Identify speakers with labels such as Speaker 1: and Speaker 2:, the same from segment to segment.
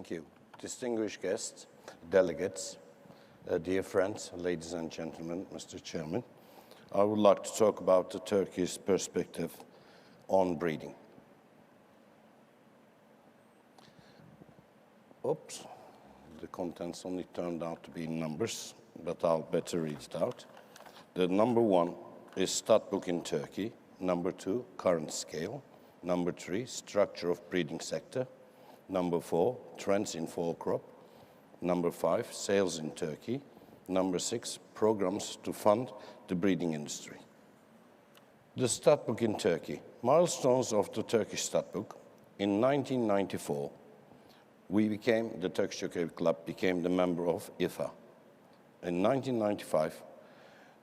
Speaker 1: Thank you. Distinguished guests, delegates, dear friends, ladies and gentlemen, Mr. Chairman, I would like to talk about the Turkish perspective on breeding. Oops, the contents only turned out to be numbers, but I'll better read it out. The number 1 is stud book in Turkey. Number 2, current scale. Number 3, structure of breeding sector. Number 4, trends in fall crop. Number 5, sales in Turkey. Number 6, programs to fund the breeding industry. The stud book in Turkey. Milestones of the Turkish stud book. In 1994, the Turkish Jockey Club became the member of IFA. In 1995,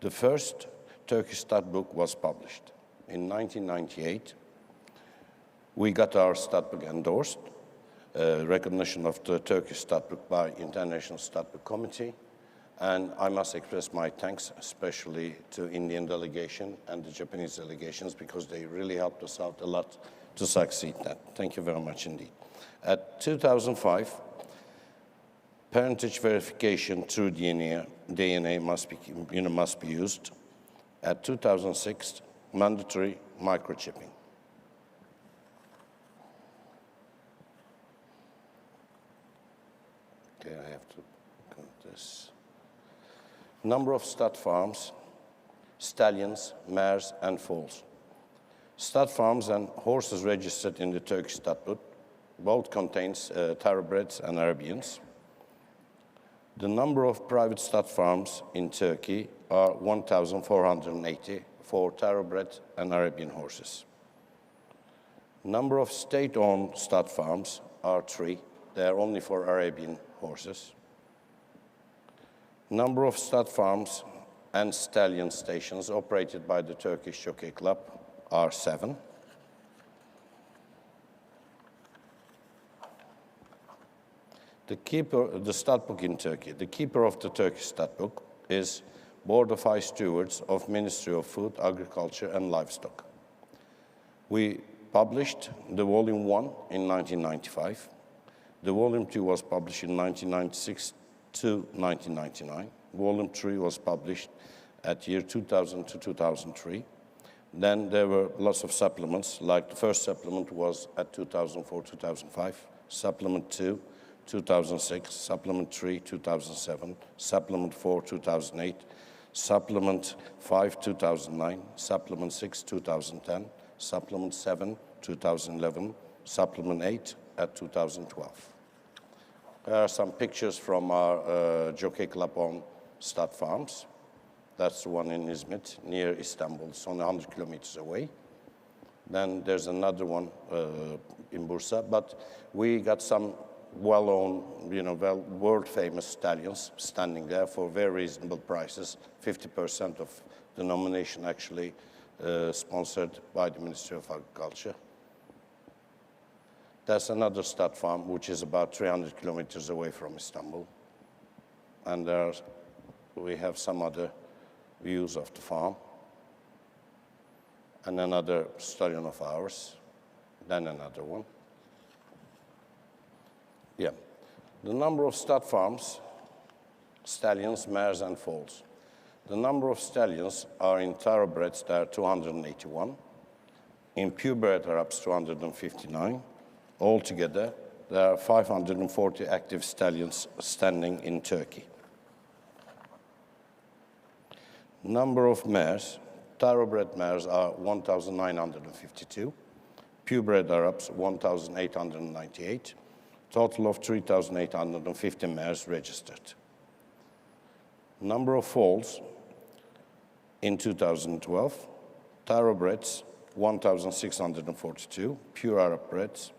Speaker 1: the first Turkish stud book was published. In 1998, we got our stud book endorsed, recognition of the Turkish stud book by International Stud Book Committee, and I must express my thanks especially to Indian delegation and the Japanese delegations because they really helped us out a lot to succeed that. Thank you very much indeed. At 2005, parentage verification through DNA must be used. At 2006, mandatory microchipping. Okay, I have to go this. Number of stud farms, stallions, mares, and foals. Stud farms and horses registered in the Turkish stud book both contains thoroughbreds and Arabians. The number of private stud farms in Turkey are 1,480 for thoroughbred and Arabian horses. Number of state-owned stud farms are 3. They are only for Arabian horses. Number of stud farms and stallion stations operated by the Turkish Jockey Club are 7. The stud book in Turkey. The keeper of the Turkish stud book is Board of High Stewards of Ministry of Food, Agriculture and Livestock. We published the Volume 1 in 1995. The Volume 2 was published in 1996 to 1999. Volume 3 was published at year 2000 to 2003. Then there were lots of supplements, like the first supplement was at 2004-2005, Supplement 2, 2006, Supplement 3, 2007, Supplement 4, 2008, Supplement 5, 2009, Supplement 6, 2010, Supplement 7, 2011, Supplement 8 at 2012. There are some pictures from our Jockey Club on stud farms. That's the one in Izmit, near Istanbul. It's only 100 kilometers away. Then there's another one in Bursa, but we got some well-known, world-famous stallions standing there for very reasonable prices. 50% of the nomination actually sponsored by the Ministry of Agriculture. That's another stud farm, which is about 300 kilometers away from Istanbul. And we have some other views of the farm. And another stallion of ours, then another one. Yeah, the number of stud farms, stallions, mares, and foals. The number of stallions are in thoroughbreds, there are 281. In purebred Arabs, 259. Altogether, there are 540 active stallions standing in Turkey. Number of mares, thoroughbred mares are 1,952. Purebred Arabs, 1,898. Total of 3,850 mares registered. Number of foals in 2012, thoroughbreds, 1,642, pure Arab breds,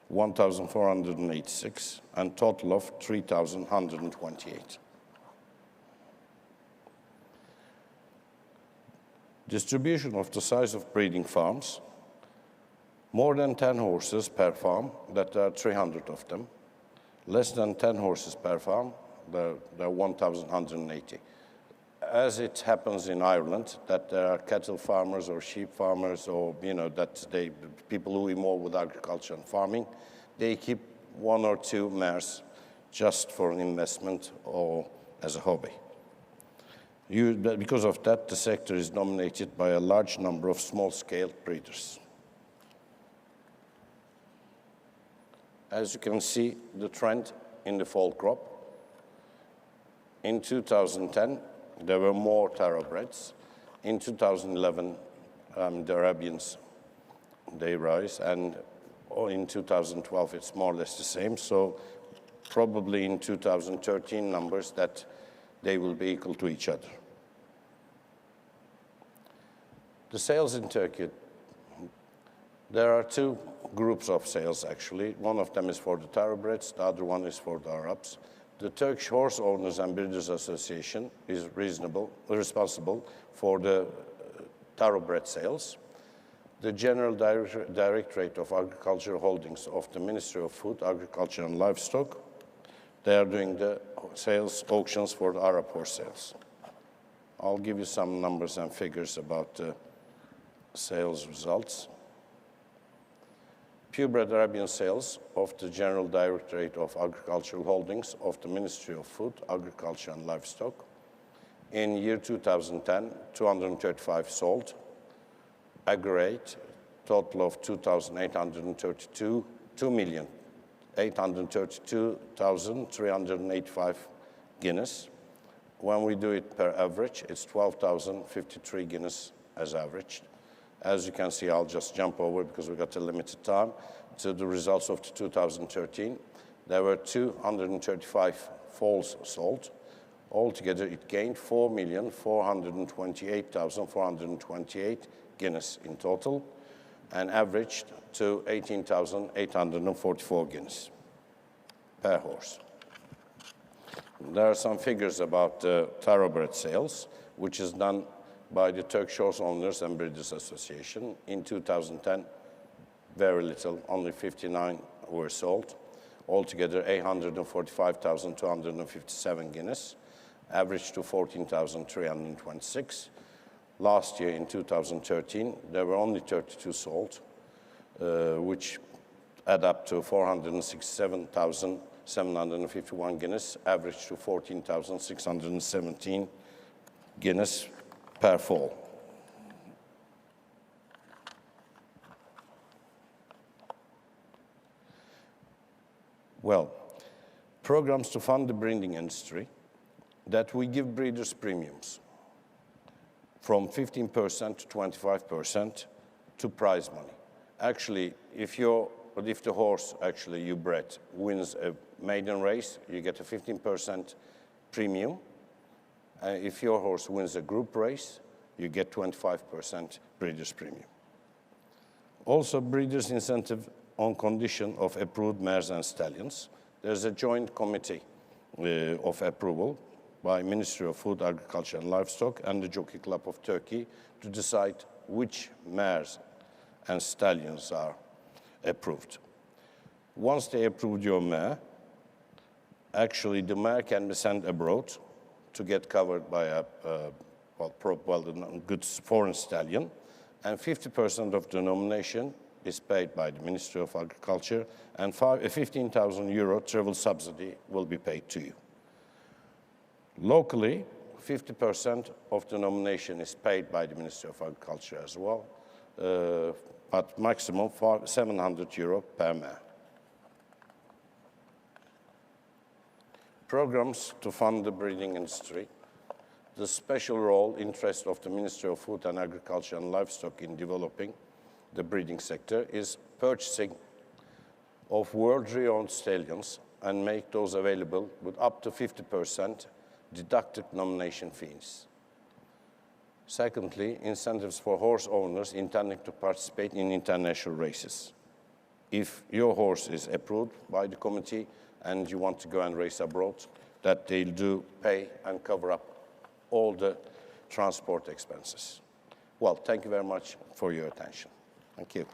Speaker 1: 1,486, and total of 3,128. Distribution of the size of breeding farms. More than 10 horses per farm, that there are 300 of them. Less than 10 horses per farm, there are 1,180. As it happens in Ireland, that there are cattle farmers or sheep farmers or, people who involved with agriculture and farming, they keep 1 or 2 mares just for an investment or as a hobby. Because of that, the sector is dominated by a large number of small-scale breeders. As you can see, the trend in the fall crop. In 2010, there were more thoroughbreds. In 2011, the Arabians, they rise, and in 2012, it's more or less the same. So probably in 2013 numbers that they will be equal to each other. The sales in Turkey, there are 2 groups of sales actually. One of them is for the thoroughbreds, the other one is for the Arabs. The Turkish Horse Owners and Breeders Association is responsible for the thoroughbred sales. The General Directorate of Agricultural Holdings of the Ministry of Food, Agriculture and Livestock, they are doing the sales auctions for the Arab horse sales. I'll give you some numbers and figures about the sales results. Purebred Arabian sales of the General Directorate of Agricultural Holdings of the Ministry of Food, Agriculture and Livestock. In year 2010, 235 sold. Aggregate, total of 2,832,385 Guinness. When we do it per average, it's 12,053 Guinness as averaged. As you can see, I'll just jump over because we've got a limited time to the results of 2013. There were 235 foals sold. Altogether, it gained 4,428,428 Guinness in total and averaged to 18,844 Guinness per horse. There are some figures about thoroughbred sales, which is done by the Turkish Horse Owners and Breeders Association. In 2010, very little, only 59 were sold. Altogether, 845,257 Guinness, averaged to 14,326. Last year, in 2013, there were only 32 sold, which add up to 467,751 Guinness, averaged to 14,617 Guinness per foal. Well, programs to fund the breeding industry, that we give breeders premiums from 15% to 25% to prize money. Actually, if the horse actually you bred wins a maiden race, you get a 15% premium. If your horse wins a group race, you get 25% breeders premium. Also, breeders incentive on condition of approved mares and stallions. There's a joint committee of approval by Ministry of Food, Agriculture and Livestock and the Jockey Club of Turkey to decide which mares and stallions are approved. Once they approved your mare, actually the mare can be sent abroad to get covered by a good foreign stallion, and 50% of the nomination is paid by the Ministry of Agriculture, and 15,000 euro travel subsidy will be paid to you. Locally, 50% of the nomination is paid by the Ministry of Agriculture as well, but maximum 700 euro per mare. Programs to fund the breeding industry. The special role, interest of the Ministry of Food and Agriculture and Livestock in developing the breeding sector is purchasing of world-renowned stallions and make those available with up to 50% deducted nomination fees. Secondly, incentives for horse owners intending to participate in international races. If your horse is approved by the committee and you want to go and race abroad, that they'll do pay and cover up all the transport expenses. Well, thank you very much for your attention. Thank you.